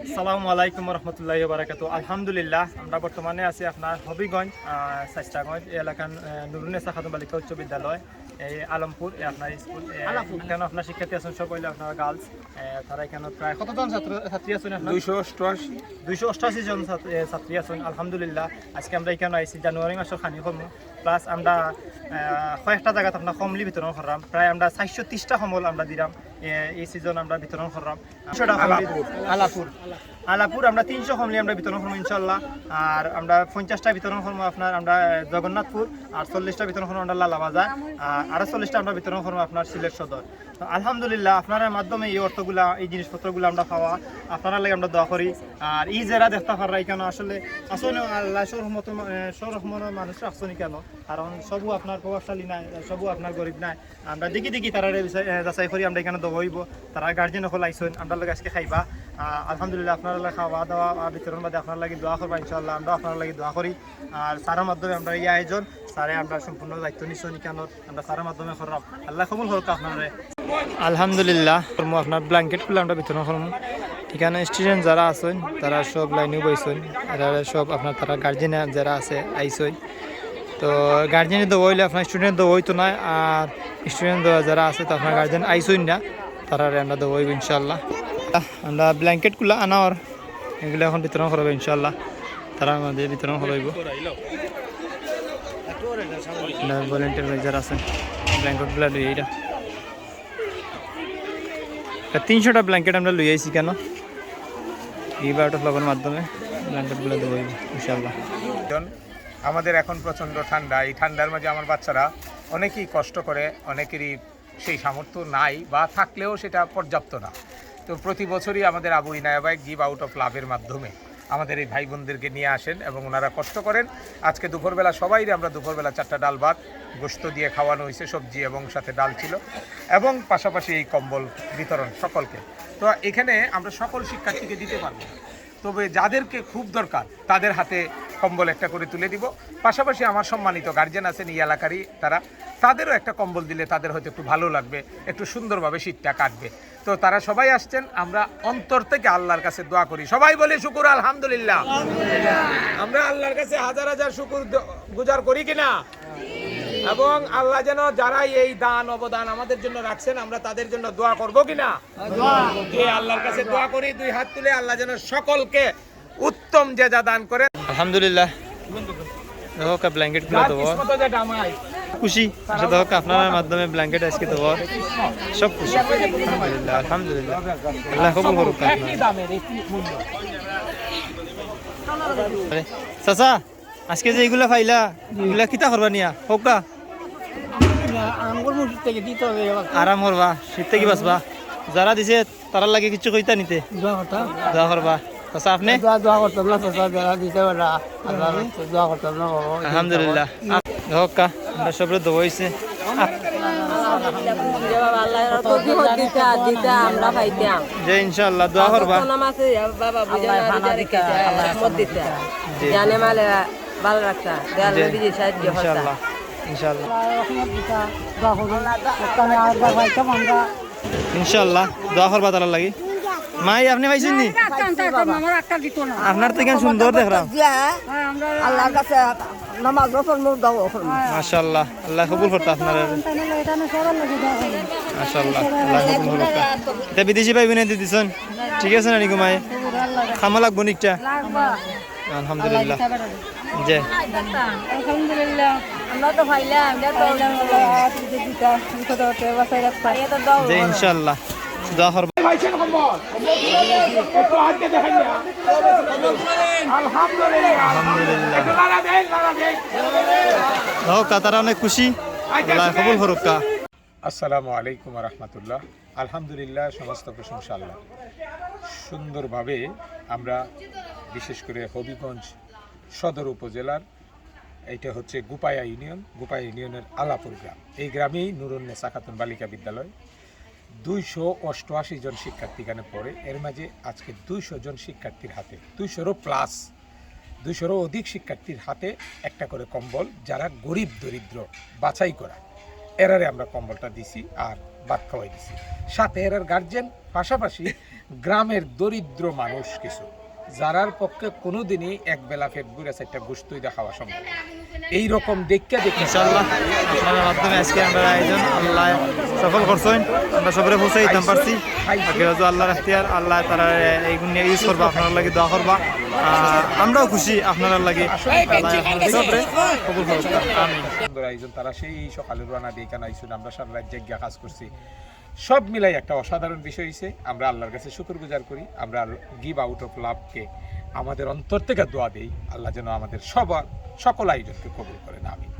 আসসালামু আলাইকুম রহমতুল্লাহি ওয়া বারাকাতুহু। আলহামদুলিল্লাহ, আমরা বর্তমানে আছি আপনার হবিগঞ্জ শাইস্তাগঞ্জ এই এলাকার নুরুন্নেসা খাতুন বালিকা উচ্চ বিদ্যালয়, এই আলমপুর আপনার স্কুল। এখানে আপনার শিক্ষার্থী আছেন সব হইলে আপনার গার্লস। তারা এখানে প্রায় কতজন ছাত্রী আছেন? 288 জন ছাত্রী আছেন। আলহামদুলিল্লাহ, আজকে আমরা এখানে আইসি জানুয়ারি মাসের খানি কর্ম প্লাস আমরা কয়েকটা জায়গাতে আপনার কমলি বিতরণ করলাম। প্রায় আমরা 430টা কমল আমরা দিলাম এই সিজন আমরা বিতরণ করলাম। আলাপুর আমরা 300 কমলি আমরা বিতরণ করবো ইনশাল্লাহ। আর আমরা 50টা বিতরণ করবো আপনার আমরা জগন্নাথপুর, আর 40টা বিতরণ করবো আমরা লালাবাজার, আর 40টা আমরা বিতরণ করবো আপনার সিলেট সদর। তো আলহামদুলিল্লাহ, আপনার মাধ্যমে এই অর্থগুলা এই জিনিসপত্রগুলো আমরা পাওয়া আপনারা লাগে আমরা দোয়া করি। আর এই যারা দেখতে পারা এখানে আসলে আসলে আল্লাহ সরহমতের মানুষ আসনি কেন, কারণ সবু আপনার প্রভাবশালী নাই, সবু আপনার গরিব নাই। আমরা দেখি তারা যাচাই করি আমরা এখানে দোয়াইব। তারা গার্জেন হল আইসন আমরা লাগে আজকে খাইবা। আলহামদুলিল্লাহ, আপনার খাওয়া দাওয়া বিতরণ বাদে আপনার লাগে দোয়া করবা ইনশাল্লাহ। আমরা আপনার লাগে দোয়া করি। আর স্যারের মাধ্যমে আমরা এই আয়োজন স্যারে আমরা সম্পূর্ণ দায়িত্ব নিচ্ছি কেন আমরা স্যারের মাধ্যমে করলাম। আল্লাহ কবুল হোক আপনার। আলহামদুলিল্লাহ, আপনার ব্ল্যাঙ্কেটগুলো আমরা বিতরণ করবো। এখানে স্টুডেন্ট যারা আছেন তারা সব লাইনেও বইছেন, এরা সব আপনার তারা গার্জেন যারা আছে আইসই। তো গার্জেনে দেওয়া হইলে আপনার স্টুডেন্ট দেওয়া হইতো না, আর স্টুডেন্ট যারা আছে তো আপনার গার্জেন আইসই না, তারা আমরা দেওয়া হইব ইনশাল্লাহ। আমরা ব্ল্যাঙ্কেটগুলো আনার এগুলো এখন বিতরণ করবো ইনশাল্লাহ। তারা আমাদের বিতরণ করব। ভলেন্টিয়ার যারা আছেন ব্ল্যাঙ্কেটগুলো লই এইটা 300টা ব্ল্যাঙ্কেট আমরা লই আইছি কেন এই বারোটা ফ্লগের মাধ্যমে ব্ল্যাঙ্কেটগুলো দেবো ইনশাল্লাহ। আমাদের এখন প্রচণ্ড ঠান্ডা, এই ঠান্ডার মাঝে আমার বাচ্চারা অনেকেই কষ্ট করে, অনেকেরই সেই সামর্থ্য নাই বা থাকলেও সেটা পর্যাপ্ত না। তো প্রতি বছরই আমাদের আবু ইনায়া ভাই গিভ আউট অফ লাভের মাধ্যমে আমাদের এই ভাই বোনদেরকে নিয়ে আসেন এবং ওনারা কষ্ট করেন। আজকে দুপুরবেলা সবাইরে আমরা দুপুরবেলা 4টা ডাল ভাত গোস্ত দিয়ে খাওয়ানো হয়েছে, সবজি এবং সাথে ডাল ছিল, এবং পাশাপাশি এই কম্বল বিতরণ সকলকে। তো এখানে আমরা সকল শিক্ষার্থীকে দিতে পারবো, তবে যাদেরকে খুব দরকার তাদের হাতে কম্বল একটা করে তুলে দিব। পাশাপাশি আমার সম্মানিত গার্জেন আছেন এই এলাকারই, তাদেরও একটা কম্বল দিলে তাদের হয়তো একটু ভালো লাগবে, একটু সুন্দরভাবে শীতটা কাটবে। তো তারা সবাই আসছেন, আমরা অন্তর থেকে আল্লাহর কাছে দোয়া করি, সবাই বলি শুকুর আলহামদুলিল্লাহ। আমরা আল্লাহর কাছে হাজার হাজার শুকুর গুজার করি কিনা, এবং আল্লাহ যেন যারা এই দান অবদান আমাদের জন্য রাখছেন আমরা তাদের জন্য দোয়া করবো কিনা, আল্লাহর কাছে দোয়া করি দুই হাত তুলে, আল্লাহ যেন সকলকে উত্তম জেজা দান করেন। আলহামদুলিল্লাহ, দেখো ব্ল্যাঙ্কেট গুলো দেবো খুশি দেখো আপনার মাধ্যমে ব্ল্যাঙ্কেট আজকে দেবো সব খুশি। আলহামদুলিল্লাহ, আলহামদুলিল্লাহ, আল্লাহ কবুল করুক। চাচা, আজকে যে এইগুলা পাইলা এগুলা কিতা করবা নিয়া হোক না আরাম করবা, শীত থেকে বাঁচবা। যারা দিছে তারার লাগে কিছু কইতা নিতে দোয়া করবা। চাচা আপনি আলহামদুলিল্লাহ হোক, আমরা সবরে দোয়া হয়েছে। যে ইনশাআল্লাহ দোয়া করবা ইনশাআল্লাহ ইনশাআল্লাহ ইনশাআল্লাহ দোয়া করবা তার লাগি। মাই আপনি পাইছেন নি? আপনার তো কেন সুন্দর দেখলাম। মাশাআল্লাহ, আল্লাহ কবুল করতে আপনার। মাশাআল্লাহ, আল্লাহ কবুল করতে। এটা বিদেশি ভাই বোনে দিছেন, ঠিক আছে না নিকো মাই? খামা লাগবো নিকটা? আলহামদুলিল্লাহ, জি আলহামদুলিল্লাহ, আমরা তো ভাইলাম জি ইনশাআল্লাহ দোয়া করব। তারা অনেক খুশি, আল্লাহ কবুল করুক। আসসালামু আলাইকুম রহমতুল্লাহ। আলহামদুলিল্লাহ, সমস্ত প্রশংসা আল্লাহ। সুন্দরভাবে আমরা বিশেষ করে হবিগঞ্জ সদর উপজেলার, এইটা হচ্ছে গুপায়া ইউনিয়নের আলাপুর গ্রাম, এই গ্রামেই নুরুন্নেসা খাতুন বালিকা বিদ্যালয়। 288 জন শিক্ষার্থী এখানে পড়ে। এর মাঝে আজকে 200 জন শিক্ষার্থীর হাতে, 200-ও অধিক শিক্ষার্থীর হাতে একটা করে কম্বল, যারা গরিব দরিদ্র বাছাই করা এরারে আমরা কম্বলটা দিছি। আর ভাত খাওয়াই দিছি, সাথে এর গার্জেন, পাশাপাশি গ্রামের দরিদ্র মানুষ কিছু, যারার পক্ষে কোনোদিনই এক বেলা পেট ভরে একটা গোশতই খাওয়া সম্ভব। এইরকম দেখে ইনশাআল্লাহ আপনার মাধ্যমে আজকে আমরা আয়োজন আল্লাহ সফল করছেন, আমরা সবরে পৌঁছে দিতে পারছি। বাকি হচ্ছে আল্লাহর এখতিয়ার, আল্লাহ তারা এইগুলো নিয়ে ইউজ করবা, আপনার লাগে দোয়া করবা। আমরাও খুশি আপনার লাগে, সবরে কবুল করুন, আমিন। সুন্দর আয়োজন, তারা সেই সকালে রানা দিয়ে কেন আইসুন, আমরা সারা রাত জায়গা কাজ করছি, সব মিলাই একটা অসাধারণ বিষয় হয়েছে। আমরা আল্লাহর কাছে শুকরগুজার করি, আমরা গিভ আউট অফ লাভকে আমাদের অন্তর থেকে দোয়া দেই, আল্লাহ যেন আমাদের সকল আয়োজনকে কবুল করেন, আমিন।